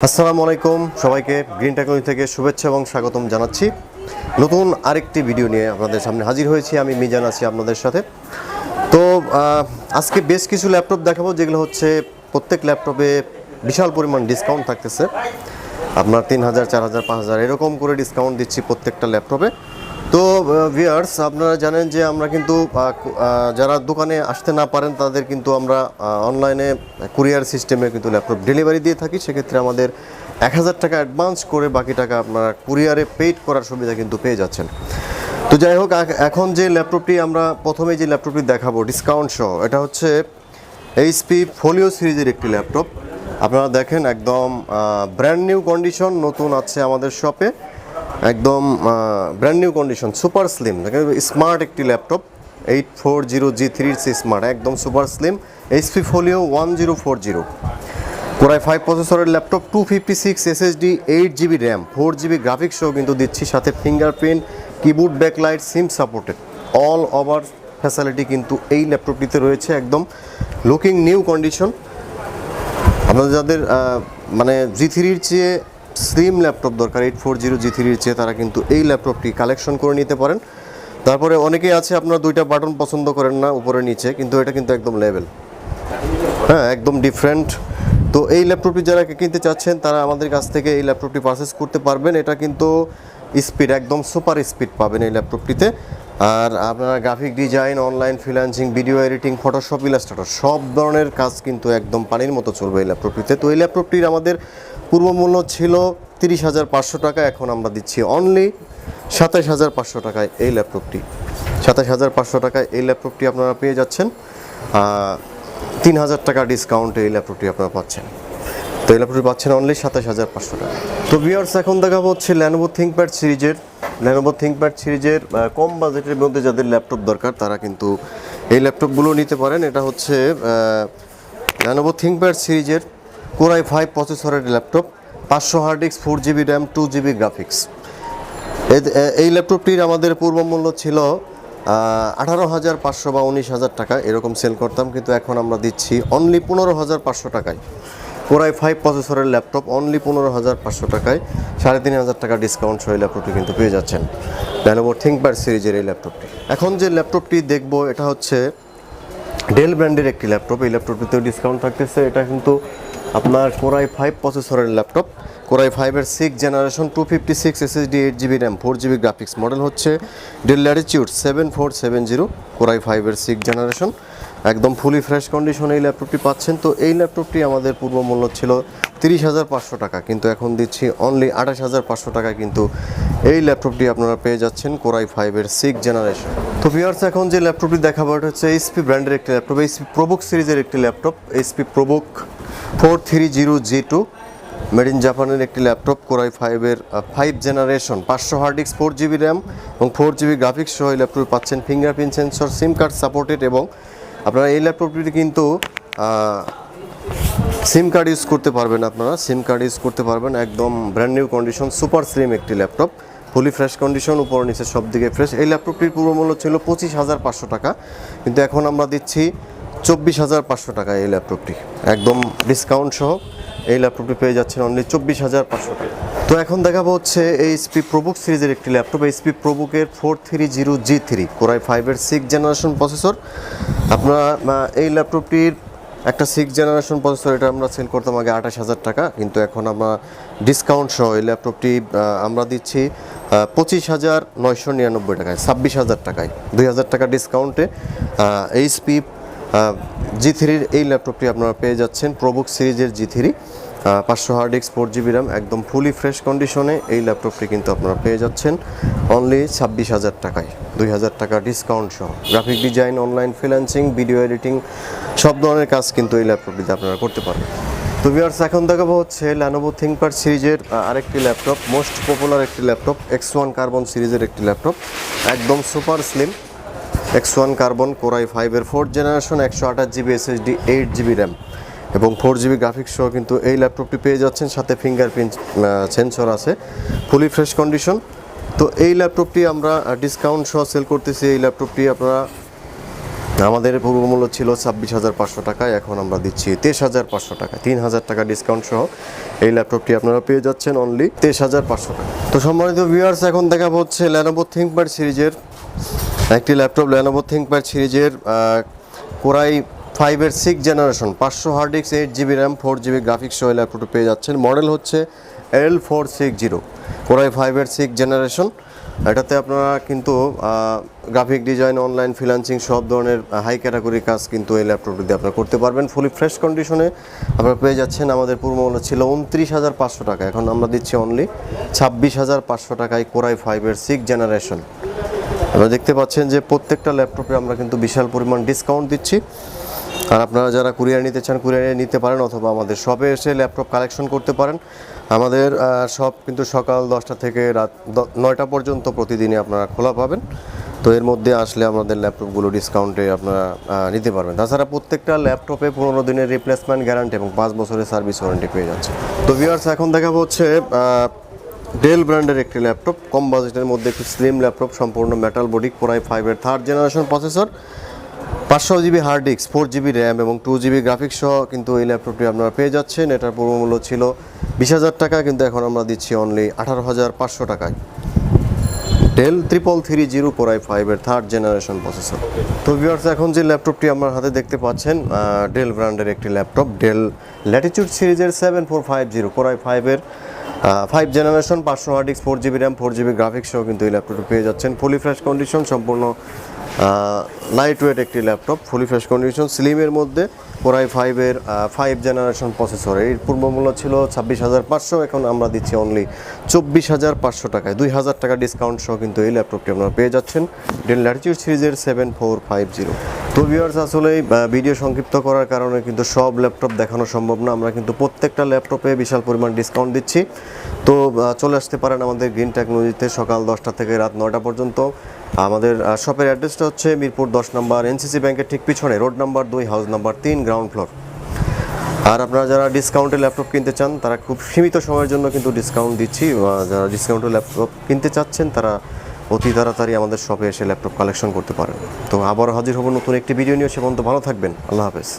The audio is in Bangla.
আসসালামু আলাইকুম সবাইকে গ্রিন টেকনোলজি থেকে শুভেচ্ছা এবং স্বাগতম জানাচ্ছি। নতুন আরেকটি ভিডিও নিয়ে আপনাদের সামনে হাজির হয়েছি। আমি মিজান আছি আপনাদের সাথে। তো আজকে বেশ কিছু ল্যাপটপ দেখাবো, যেগুলো হচ্ছে প্রত্যেক ল্যাপটপে বিশাল পরিমাণ ডিসকাউন্ট থাকতেছে। আপনার 3000, 4000, 5000 এরকম করে ডিসকাউন্ট দিচ্ছি প্রত্যেকটা ল্যাপটপে। তো ভিউয়ার্স, আপনারা জানেন যে আমরা কিন্তু যারা দোকানে আসতে না পারেন তাদের কিন্তু আমরা অনলাইনে কুরিয়ার সিস্টেমে কিন্তু ল্যাপটপ ডেলিভারি দিয়ে থাকি। সেক্ষেত্রে আমাদের 1000 টাকা অ্যাডভান্স করে বাকি টাকা আপনারা কুরিয়ারে পেইড করার সুবিধা কিন্তু পেয়ে যাচ্ছেন। তো যাই হোক, এখন যে ল্যাপটপটি আমরা প্রথমে যে ল্যাপটপটি দেখাবো ডিসকাউন্ট সহ, এটা হচ্ছে এইচপি ফোলিও সিরিজের একটি ল্যাপটপ। আপনারা দেখেন একদম ব্র্যান্ড নিউ কন্ডিশন, নতুন আছে আমাদের শপে, একদম brand new condition, super slim, smart একটি ল্যাপটপ। 840G3 স্মার্ট, একদম super slim. HP folio 1040 core i 5 প্রসেসরের laptop, 256 SSD, 8GB RAM, 4GB graphics সহ কিন্তু দিচ্ছি। সাথে fingerprint, keyboard, backlight, SIM supported, all over facility কিন্তু এই ল্যাপটপটিতে রয়েছে। একদম লুকিং নিউ কন্ডিশন। আপনাদের যাদের মানে G3-র চেয়ে স্লিম ল্যাপটপ দরকার, 840G3-র চেয়ে, তারা কিন্তু এই ল্যাপটপটি কালেকশন করে নিতে পারেন। তারপরে অনেকেই আছে আপনারা দুইটা বাটন পছন্দ করেন না, উপরে নিচে, কিন্তু এটা কিন্তু একদম লেভেল, হ্যাঁ, একদম ডিফারেন্ট। তো এই ল্যাপটপটি যারা কিনতে চাচ্ছেন তারা আমাদের কাছ থেকে এই ল্যাপটপটি পারচেস করতে পারবেন। এটা কিন্তু স্পিড, একদম সুপার স্পিড পাবেন এই ল্যাপটপটিতে। আর আপনারা graphic design, online freelancing, video editing, Photoshop, Illustrator সব ধরনের কাজ কিন্তু একদম পানির মতো চলবে এই ল্যাপটপটিতে। তো এই ল্যাপটপটির আমাদের পূর্ব মূল্য ছিল 30,500 টাকা, এখন আমরা দিচ্ছি অনলি 27,500 টাকায় এই ল্যাপটপটি। 27,500 টাকায় এই ল্যাপটপটি আপনারা পেয়ে যাচ্ছেন। 3000 টাকা ডিসকাউন্টে এই ল্যাপটপটি আপনারা পাচ্ছেন। তো এই ল্যাপটপটি পাচ্ছেন অনলি 27,500 টাকা। তো ভিউয়ার্স, এখন দেখাবো হচ্ছে ল্যানোভো থিঙ্কপ্যাড সিরিজের কম বাজেটের মধ্যে যাদের ল্যাপটপ দরকার তারা কিন্তু এই ল্যাপটপগুলো নিতে পারেন। এটা হচ্ছে ল্যানোভো থিঙ্কপ্যাড সিরিজের কোরাই 5 প্রসেসরের laptop, 500 hard disk, 4GB RAM, 2GB graphics. এই ল্যাপটপটির আমাদের পূর্ব মূল্য ছিল 18,500 বা 19,000 টাকা এরকম সেল করতাম, কিন্তু এখন আমরা দিচ্ছি অনলি 15,500 টাকায়। কোরাই 5 প্রসেসরের ল্যাপটপ অনলি 15,500 টাকায়, 3,500 টাকা ডিসকাউন্ট সহ এই ল্যাপটপটি কিন্তু পেয়ে যাচ্ছেন ল্যানোভো থিঙ্কপ্যাড সিরিজের এই ল্যাপটপটি। এখন যে ল্যাপটপটি দেখব এটা হচ্ছে ডেল ব্র্যান্ডের একটি ল্যাপটপ। এই ল্যাপটপটিতেও ডিসকাউন্ট থাকতেছে। এটা কিন্তু আপনার কোরাই 5 প্রসেসরের ল্যাপটপ, কোরাই 5-এর 6th generation, 256 SSD, 8GB RAM, 4GB graphics. Model হচ্ছে ডেল ল্যাটিটিউড 7470, কোরাই 5-এর 6th জেনারেশন, একদম ফুলি ফ্রেশ কন্ডিশনে এই ল্যাপটপটি পাচ্ছেন। তো এই ল্যাপটপটি আমাদের পূর্ব মূল্য ছিল 30,500 টাকা, কিন্তু এখন দিচ্ছি অনলি 28,500 টাকায় কিন্তু এই ল্যাপটপটি আপনারা পেয়ে যাচ্ছেন কোরাই 5-এর 6th জেনারেশন। তো ভিউয়ার্স, এখন যে ল্যাপটপটি দেখাবো এটা হচ্ছে এইচপি ব্র্যান্ডের একটি ল্যাপটপ, এইচপি প্রোবুক সিরিজের একটি laptop, HP ProBook 430G2, made in জাপানের একটি ল্যাপটপ, কোরাই 5-এর 5 generation, 500 hard disk, 4GB RAM এবং 4GB গ্রাফিক্স সহ এই ল্যাপটপটি পাচ্ছেন। Fingerprint sensor, SIM card supported, এবং আপনারা এই ল্যাপটপটি কিন্তু সিম কার্ড ইউজ করতে পারবেন। একদম brand new condition, super slim একটি ল্যাপটপ, ফুলি ফ্রেশ কন্ডিশন, উপর নিচে সব দিকে ফ্রেশ। এই ল্যাপটপটির পূর্ব মূল্য ছিল 25,500 টাকা, কিন্তু এখন আমরা দিচ্ছি 24,500 টাকা এই ল্যাপটপটি, একদম ডিসকাউন্ট সহ এই ল্যাপটপটি পেয়ে যাচ্ছেন অনলি 24,500 টাকা। তো এখন দেখাবো হচ্ছে এইচপি প্রোবুক সিরিজের একটি ল্যাপটপ, এইচপি প্রোবুকের 430G3, কোরাই 5-এর 6th জেনারেশন প্রসেসর। আপনারা এই ল্যাপটপটির একটা 6th জেনারেশন প্রসেসর, এটা আমরা সেল করতাম আগে 28,000 টাকা, কিন্তু এখন আমরা ডিসকাউন্ট সহ এই ল্যাপটপটি আমরা দিচ্ছি 25,999 টাকায়, 26,000 টাকায়, 2,000 টাকা ডিসকাউন্টে এইচপি G3-র এই ল্যাপটপটি আপনারা পেয়ে যাচ্ছেন। প্রোবুক সিরিজের G3, 500 hard disk, 4GB RAM, একদম ফুলি ফ্রেশ কন্ডিশনে এই ল্যাপটপটি কিন্তু আপনারা পেয়ে যাচ্ছেন অনলি 26,000 টাকায়, 2,000 টাকা ডিসকাউন্ট সহ। Graphic design, online freelancing, video editing সব ধরনের কাজ কিন্তু এই ল্যাপটপটিতে আপনারা করতে পারবেন। তো ভিউয়ার্স, এখন দেখাবো হচ্ছে ল্যানোভো থিঙ্কপ্যাড সিরিজের আরেকটি ল্যাপটপ, মোস্ট পপুলার একটি ল্যাপটপ, X1 কার্বন সিরিজের একটি ল্যাপটপ, একদম super slim, X1 carbon, core i 5-এর 4th generation, 128GB SSD, 8GB RAM এবং 4GB গ্রাফিক্স সহ কিন্তু এই ল্যাপটপটি পেয়ে যাচ্ছেন। সাথে ফিঙ্গারপ্রিন্ট সেন্সর আছে, ফুলি ফ্রেশ কন্ডিশন। তো এই ল্যাপটপটি আমরা ডিসকাউন্ট সহ সেল করতেছি। এই ল্যাপটপটি আপনারা আমাদের পূর্ব মূল্য ছিল 26,500 টাকায়, এখন আমরা দিচ্ছি 23,500 টাকা, 3,000 টাকা ডিসকাউন্ট সহ এই ল্যাপটপটি আপনারা পেয়ে যাচ্ছেন অনলি 23,500 টাকা। তো সম্মানিত ভিউয়ার্স, এখন দেখাবো হচ্ছে লেনোভো থিংকপ্যাড সিরিজের একটি ল্যাপটপ। লেনোভো থিংকপ্যাড সিরিজের কোরাই 5-এর 6 generation, 500 hard disk, 8GB RAM, 4GB graphics সহ ল্যাপটপটি পেয়ে যাচ্ছেন। মডেল হচ্ছে L460, কোরাই 5-এর 6 জেনারেশন। এটাতে আপনারা কিন্তু গ্রাফিক ডিজাইন, অনলাইন ফ্রিল্যান্সিং সব ধরনের হাই ক্যাটাগরি কাজ কিন্তু এই ল্যাপটপটি দিয়ে আপনারা করতে পারবেন। ফুলি ফ্রেশ কন্ডিশনে আপনারা পেয়ে যাচ্ছেন। আমাদের পূর্ব মূল্য ছিল 29,500 টাকা, এখন আমরা দিচ্ছি অনলি 26,500 টাকায় কোরাই 5-এর 6 জেনারেশন। আপনারা দেখতে পাচ্ছেন যে প্রত্যেকটা ল্যাপটপে আমরা কিন্তু বিশাল পরিমাণ ডিসকাউন্ট দিচ্ছি। আর আপনারা যারা কুরিয়ার নিতে চান কুরিয়ারে নিতে পারেন, অথবা আমাদের শপে এসে ল্যাপটপ কালেকশন করতে পারেন। আমাদের শপ কিন্তু সকাল 10টা থেকে রাত 9টা পর্যন্ত প্রতিদিনই আপনারা খোলা পাবেন। তো এর মধ্যে আসলে আমাদের ল্যাপটপগুলো ডিসকাউন্টে আপনারা নিতে পারবেন। তাছাড়া প্রত্যেকটা ল্যাপটপে 15 দিনের রিপ্লেসমেন্ট গ্যারান্টি এবং 5 বছরের সার্ভিস ওয়ারেন্টি পেয়ে যাচ্ছে। তো ভিউয়ার্স, এখন দেখাবো হচ্ছে ডেল ব্র্যান্ডের একটি ল্যাপটপ, কম বাজেটের মধ্যে একটি স্লিম ল্যাপটপ, সম্পূর্ণ মেটাল বডি, কোরাই 5-এর 3rd generation processor, 500GB hard disk, 4GB RAM এবং 2GB গ্রাফিক্স সহ কিন্তু এই ল্যাপটপটি আপনারা পেয়ে যাচ্ছেন। এটার পূর্ব মূল্য ছিল 20,000 টাকা, কিন্তু এখন আমরা দিচ্ছি অনলি 18,500 টাকায়। ডেল 3330 কোরাই 5-এর 3rd জেনারেশন প্রসেসর। তো ভিউয়ার্স, এখন যে ল্যাপটপটি আমার হাতে দেখতে পাচ্ছেন ডেল ব্র্যান্ডের একটি ল্যাপটপ, ডেল ল্যাটিটিউড সিরিজের 7450 কোরাই 5-এর 5 generation, 500 hard disk, 4GB RAM, 4GB graphics সহ কিন্তু এই ল্যাপটপটি পেয়ে যাচ্ছেন। ফুলি ফ্রেশ কন্ডিশন, সম্পূর্ণ লাইট ওয়েট একটি ল্যাপটপ, ফুলি ফ্রেশ কন্ডিশন, স্লিমের মধ্যে কোরাই 5-এর 5 জেনারেশন প্রসেসর। এর পূর্ব মূল্য ছিল 26,500, এখন আমরা দিচ্ছি অনলি 24,500 টাকায়। 2,000 টাকা ডিসকাউন্ট সহ কিন্তু এই ল্যাপটপটি আপনারা পেয়ে যাচ্ছেন ডেল ল্যাটিটিউড সিরিজের 7450। তো ভিউয়ার্স, আসলে ভিডিও সংক্ষিপ্ত করার কারণে কিন্তু সব ল্যাপটপ দেখানো সম্ভব না। আমরা কিন্তু প্রত্যেকটা ল্যাপটপে বিশাল পরিমাণ ডিসকাউন্ট দিচ্ছি। তো চলে আসতে পারেন আমাদের গ্রিন টেকনোলজিতে সকাল 10টা থেকে রাত 9টা পর্যন্ত। আমাদের শপের অ্যাড্রেসটা হচ্ছে মিরপুর 10 নম্বর, এনসিসি ব্যাংকের ঠিক পিছনে, road number 2, house number 3, ground floor. আর আপনারা যারা ডিসকাউন্টে ল্যাপটপ কিনতে চান তারা খুব সীমিত সময়ের জন্য কিন্তু ডিসকাউন্ট দিচ্ছি। যারা ডিসকাউন্টে ল্যাপটপ কিনতে চাচ্ছেন তারা অতি তাড়াতাড়ি আমাদের শপে এসে ল্যাপটপ কালেকশন করতে পারেন। তো আবারও হাজির হব নতুন একটি ভিডিও নিয়ে। সে পর্যন্ত ভালো থাকবেন। আল্লাহ হাফেজ।